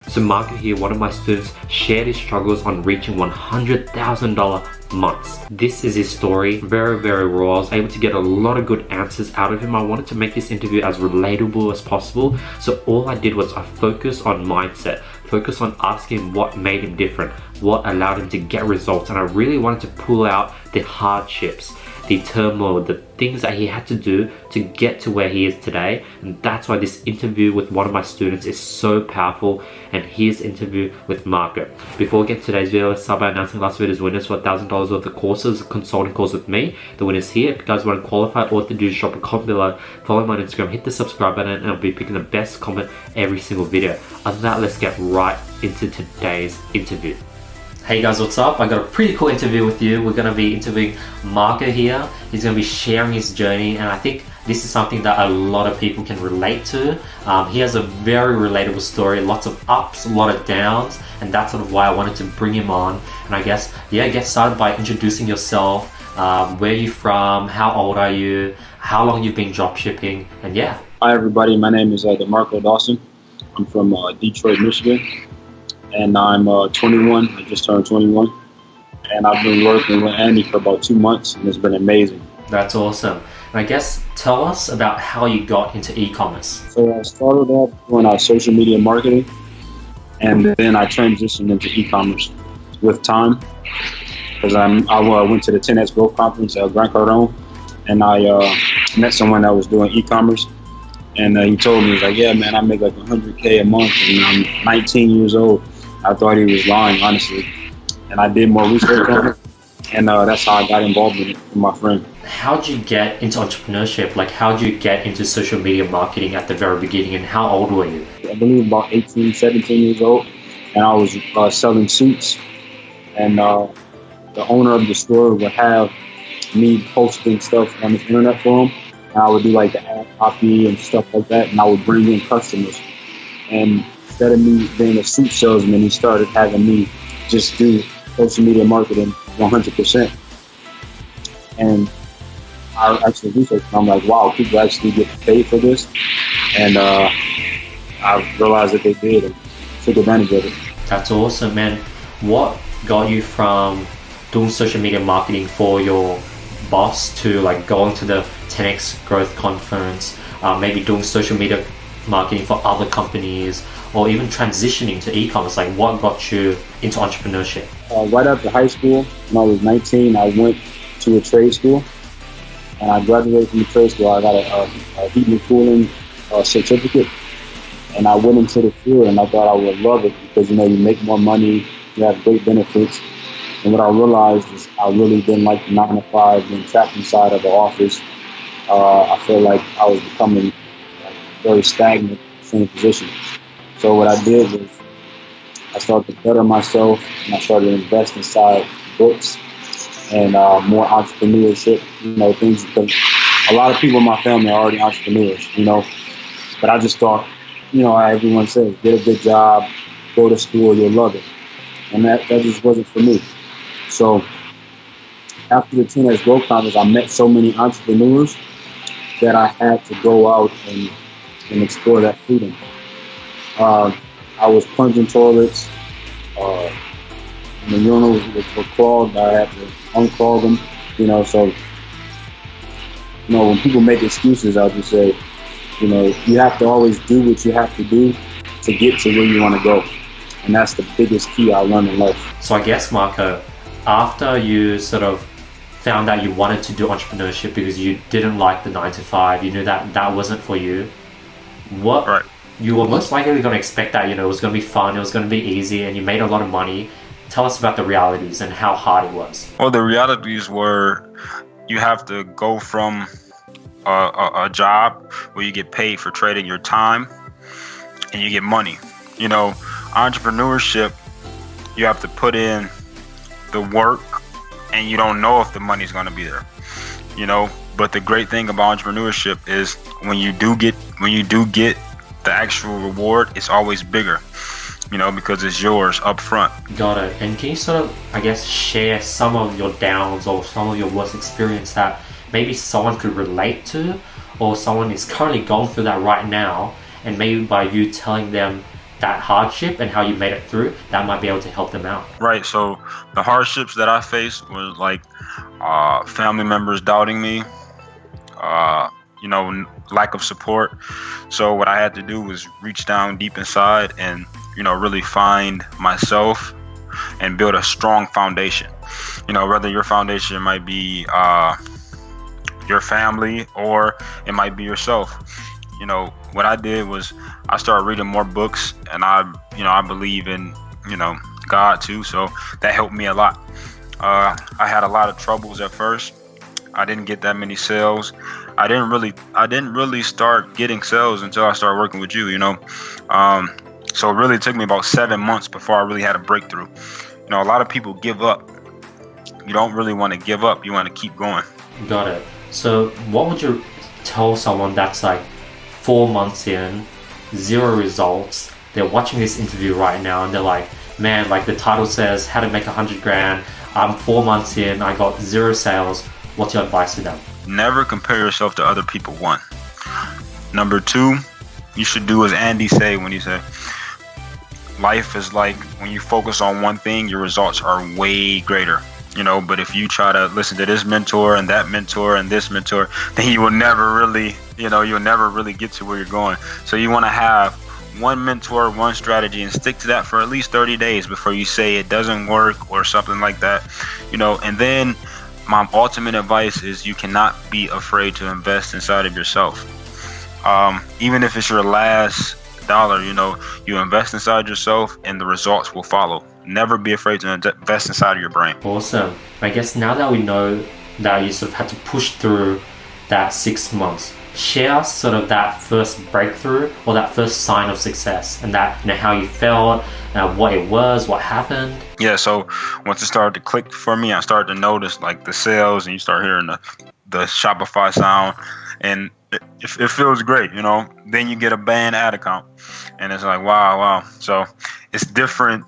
So Marco here, one of my students, shared his struggles on reaching $100,000 months. This is his story, very raw. I was able to get a lot of good answers out of him. I wanted to make this interview as relatable as possible. So all I did was I focused on mindset, focused on asking him what made him different, what allowed him to get results. And I really wanted to pull out the hardships, the turmoil, the things that he had to do to get to where he is today. And that's why this interview with one of my students is so powerful. And here's the interview with Marco. Before we get to today's video, let's start by announcing last video's winners for $1,000 worth of courses, consulting calls with me. The winner's here. If you guys want to qualify, all you have to do is drop a comment below, follow me on Instagram, hit the subscribe button, and I'll be picking the best comment every single video. Other than that, let's get right into today's interview. Hey guys, what's up? I got a pretty cool interview with you. We're gonna be interviewing Marco here. He's gonna be sharing his journey, and I think this is something that a lot of people can relate to. He has a very relatable story, lots of ups, a lot of downs, and that's sort of why I wanted to bring him on. And I guess, yeah, get started by introducing yourself. Where are you from? How old are you? How long you've been dropshipping? And yeah. Hi everybody, my name is DMarco Dawson. I'm from Detroit, Michigan. And I'm 21. I just turned 21, and I've been working with Andy for about 2 months, and it's been amazing. That's awesome. And I guess tell us about how you got into e-commerce. So I started off doing social media marketing, and then I transitioned into e-commerce with time, because I went to the 10X Growth Conference at Grant Cardone, and I met someone that was doing e-commerce. And he told me, he's like, yeah, man, I make like $100K a month, and I'm 19 years old. I thought he was lying, honestly. And I did more research on it, and that's how I got involved in it with my friend. How'd you get into entrepreneurship? Like, how'd you get into social media marketing at the very beginning, and how old were you? I believe about 18, 17 years old, and I was selling suits. And the owner of the store would have me posting stuff on the internet for him. And I would do like the ad copy and stuff like that, and I would bring in customers. And instead of me being a suit salesman, he started having me just do social media marketing 100%. And I actually researched, and I'm like, wow, people actually get paid for this. And I realized that they did and took advantage of it. That's awesome, man. What got you from doing social media marketing for your boss to like going to the 10X Growth Conference, maybe doing social media marketing for other companies, or even transitioning to e-commerce? Like, what got you into entrepreneurship? Right after high school, when I was 19, I went to a trade school, and I graduated from the trade school. I got a heating and cooling certificate, and I went into the field, and I thought I would love it because, you know, you make more money, you have great benefits. And what I realized is I really didn't like the 9 to 5, being trapped inside of the office. I feel like I was becoming very stagnant in the same position. So what I did was I started to better myself, and I started to invest inside books and more entrepreneurship, you know, things, because a lot of people in my family are already entrepreneurs, you know. But I just thought, you know, how everyone says, get a good job, go to school, you'll love it. And that just wasn't for me. So after the 10X Growth Conference, I met so many entrepreneurs that I had to go out and explore that freedom. I was plunging toilets. The urinals were clogged. I had to unclog them. You know, so, you know, when people make excuses, I'll just say, you know, you have to always do what you have to do to get to where you want to go. And that's the biggest key I learned in life. So I guess, Marco, after you sort of found out you wanted to do entrepreneurship because you didn't like the 9 to 5, you knew that that wasn't for you, Right. You were most likely going to expect that, you know, it was going to be fun, it was going to be easy, and you made a lot of money. Tell us about the realities and how hard it was. Well, the realities were you have to go from a job where you get paid for trading your time and you get money. You know, entrepreneurship, you have to put in the work and you don't know if the money's going to be there, you know. But the great thing about entrepreneurship is when you do get the actual reward, it's always bigger, you know, because it's yours up front. Got it. And can you sort of, I guess, share some of your downs or some of your worst experience that maybe someone could relate to, or someone is currently going through that right now, and maybe by you telling them that hardship and how you made it through, that might be able to help them out. Right. So the hardships that I faced was like family members doubting me, lack of support. So what I had to do was reach down deep inside and, really find myself and build a strong foundation. Whether your foundation might be your family or it might be yourself. What I did was I started reading more books, and I believe in, God too. So that helped me a lot. I had a lot of troubles at first. I didn't get that many sales. I didn't really start getting sales until I started working with you, So it really took me about 7 months before I really had a breakthrough. A lot of people give up. You don't really want to give up. You want to keep going. Got it. So what would you tell someone that's like 4 months in, 0 results? They're watching this interview right now and they're like, man, like the title says how to make 100 grand. I'm 4 months in, I got 0 sales. What's your advice to them? Never compare yourself to other people, 1. Number 2, you should do as Andy say when he said, life is like when you focus on one thing, your results are way greater. But if you try to listen to this mentor and that mentor and this mentor, then you will never really, you'll never really get to where you're going. So you want to have one mentor, one strategy, and stick to that for at least 30 days before you say it doesn't work or something like that. And then my ultimate advice is you cannot be afraid to invest inside of yourself. Even if it's your last dollar, you invest inside yourself and the results will follow. Never be afraid to invest inside of your brain. Awesome. I guess now that we know that you sort of had to push through that 6 months, share sort of that first breakthrough or that first sign of success and that, how you felt, what it was, what happened. Yeah, so once it started to click for me, I started to notice like the sales and you start hearing the Shopify sound and it feels great, Then you get a banned ad account and it's like, wow. So it's different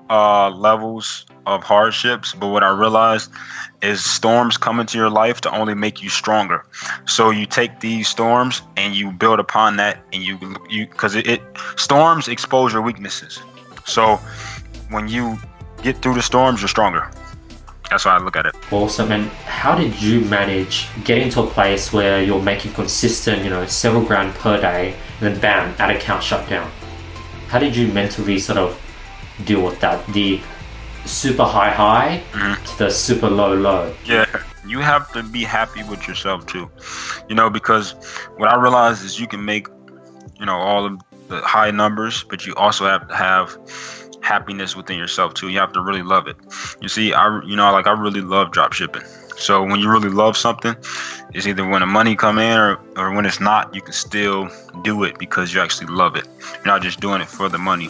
levels of hardships, but what I realized is storms come into your life to only make you stronger. So you take these storms and you build upon that, and you because storms expose your weaknesses. So when you get through the storms, you're stronger. That's how I look at it. Awesome. And how did you manage getting to a place where you're making consistent, several grand per day, and then bam, ad account shut down? How did you mentally sort of deal with that? The super high to the super low. Yeah, you have to be happy with yourself too, because what I realized is you can make, all of the high numbers, but you also have to have happiness within yourself too. You have to really love it. You see, I really love dropshipping. So when you really love something, it's either when the money come in or when it's not, you can still do it because you actually love it. You're not just doing it for the money.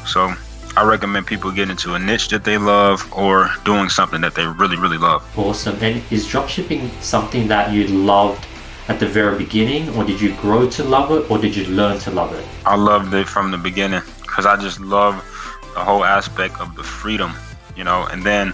So I recommend people get into a niche that they love or doing something that they really, really love. Awesome. And is dropshipping something that you loved at the very beginning, or did you grow to love it, or did you learn to love it? I loved it from the beginning because I just love the whole aspect of the freedom, and then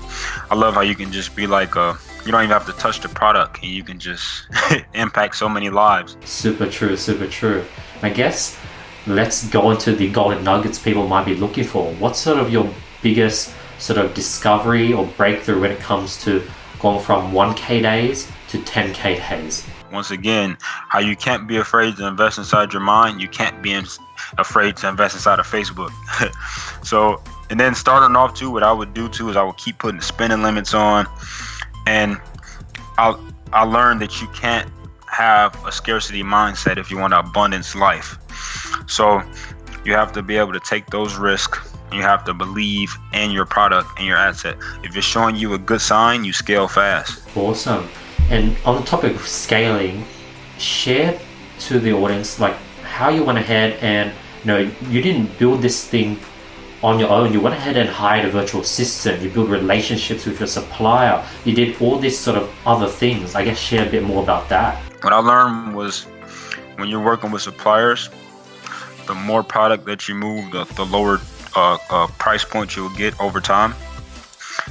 I love how you can just be like you don't even have to touch the product and you can just impact so many lives. Super true. I guess let's go into the golden nuggets people might be looking for. What's sort of your biggest sort of discovery or breakthrough when it comes to going from 1K days to 10K days? Once again, how you can't be afraid to invest inside your mind, you can't be afraid to invest inside of Facebook. So, and then starting off too, what I would do too is I would keep putting spending limits on, and I learned that you can't have a scarcity mindset if you want an abundance life. So you have to be able to take those risks. You have to believe in your product and your asset. If it's showing you a good sign, you scale fast. Awesome. And on the topic of scaling, share to the audience like how you went ahead and you didn't build this thing on your own. You went ahead and hired a virtual assistant. You built relationships with your supplier. You did all these sort of other things. I guess share a bit more about that. What I learned was when you're working with suppliers, the more product that you move, the lower price point you'll get over time.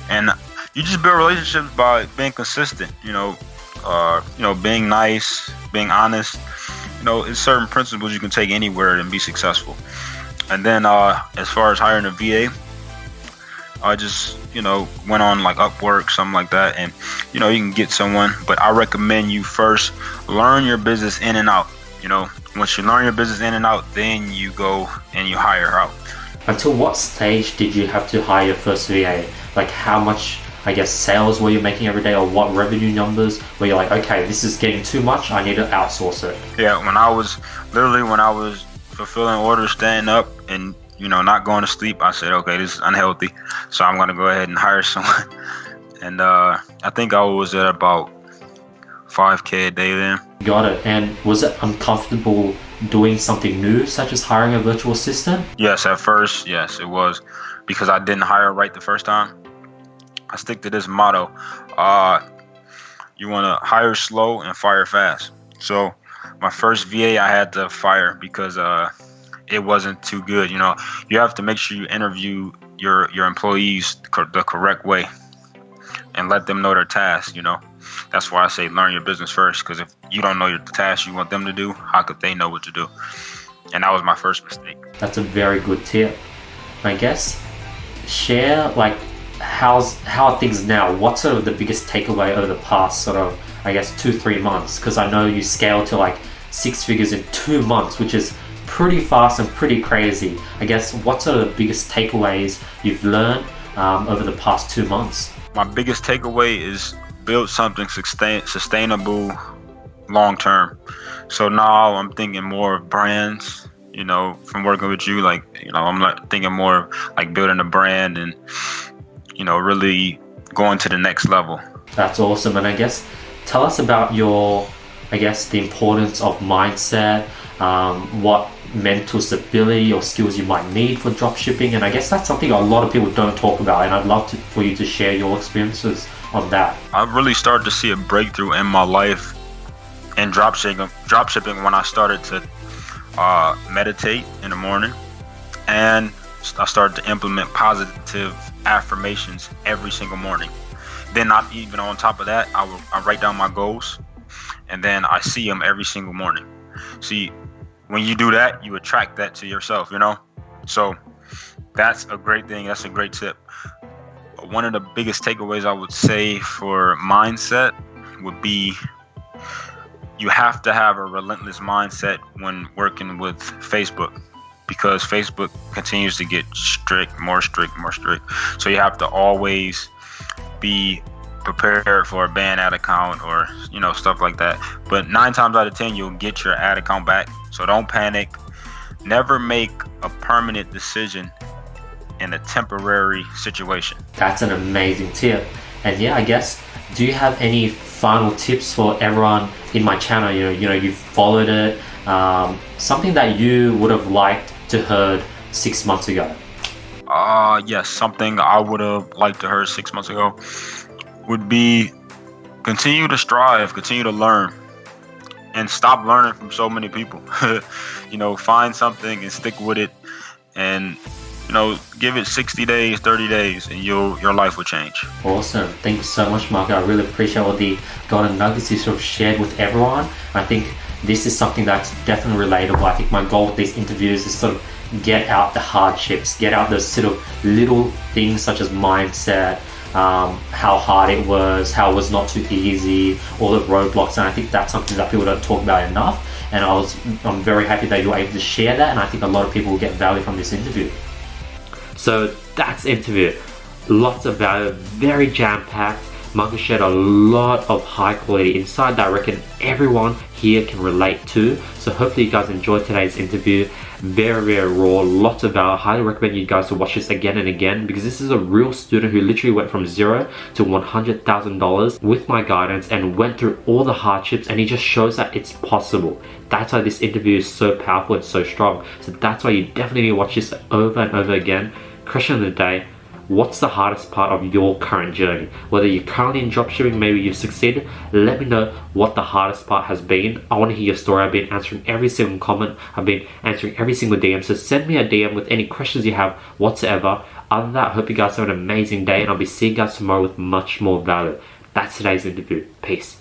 And you just build relationships by being consistent, being nice, being honest. It's certain principles you can take anywhere and be successful. And then as far as hiring a VA, I just, went on like Upwork, something like that, and you can get someone. But I recommend you first learn your business in and out. Once you learn your business in and out, then you go and you hire out. Until what stage did you have to hire your first VA? Like how much, I guess, sales were you making every day, or what revenue numbers where you're like, okay, this is getting too much, I need to outsource it? Yeah, when I was fulfilling orders, staying up, and not going to sleep, I said, okay, this is unhealthy, so I'm gonna go ahead and hire someone. And I think I was at about $5K a day then. Got it. And was it uncomfortable doing something new, such as hiring a virtual assistant? Yes, at first, yes, it was, because I didn't hire right the first time. I stick to this motto: you want to hire slow and fire fast. So my first VA I had to fire because it wasn't too good. You have to make sure you interview your employees the correct way and let them know their tasks. That's why I say learn your business first, because if you don't know the task you want them to do, how could they know what to do? And that was my first mistake. That's a very good tip. I guess share like how are things now? What's sort of the biggest takeaway over the past sort of, I guess, 2-3 months? Because I know you scaled to like 6 figures in 2 months, which is pretty fast and pretty crazy. I guess what sort of the biggest takeaways you've learned over the past 2 months? My biggest takeaway is build something sustainable long term. So now I'm thinking more of brands, from working with you, like, I'm like thinking more of like building a brand and, really going to the next level. That's awesome. And I guess tell us about the importance of mindset, what mental stability or skills you might need for dropshipping. And I guess that's something a lot of people don't talk about, and I'd love for you to share your experiences on that. I really started to see a breakthrough in my life in dropshipping when I started to meditate in the morning, and I started to implement positive affirmations every single morning. Then, not even on top of that, I write down my goals, and then I see them every single morning. See, when you do that, you attract that to yourself, So that's a great thing. That's a great tip. One of the biggest takeaways I would say for mindset would be you have to have a relentless mindset when working with Facebook, because Facebook continues to get more strict. So you have to always be prepared for a banned ad account or stuff like that. But 9 times out of 10 you'll get your ad account back. So don't panic. Never make a permanent decision in a temporary situation. That's an amazing tip. And yeah, I guess, do you have any final tips for everyone in my channel? You followed it, something that you would have liked to heard 6 months ago? Yes, something I would have liked to heard 6 months ago would be continue to strive, continue to learn, and stop learning from so many people. Find something and stick with it, and give it 60 days, 30 days, and your life will change. Awesome. Thank you so much, Marco. I really appreciate all the golden nuggets you sort of shared with everyone. I think this is something that's definitely relatable. I think my goal with these interviews is sort of get out the hardships, get out those sort of little things such as mindset, how hard it was, how it was not too easy, all the roadblocks. And I think that's something that people don't talk about enough. And I'm very happy that you were able to share that. And I think a lot of people will get value from this interview. So that's the interview. Lots of value, very jam-packed. Marco shared a lot of high quality insight that I reckon everyone here can relate to. So hopefully you guys enjoyed today's interview. Very, very raw, lots of value. I highly recommend you guys to watch this again and again, because this is a real student who literally went from $0 to $100,000 with my guidance and went through all the hardships, and he just shows that it's possible. That's why this interview is so powerful and so strong. So that's why you definitely need to watch this over and over again. Question of the day: what's the hardest part of your current journey? Whether you're currently in dropshipping, maybe you've succeeded, let me know what the hardest part has been. I want to hear your story. I've been answering every single comment. I've been answering every single DM. So send me a DM with any questions you have whatsoever. Other than that, I hope you guys have an amazing day, and I'll be seeing you guys tomorrow with much more value. That's today's interview. Peace.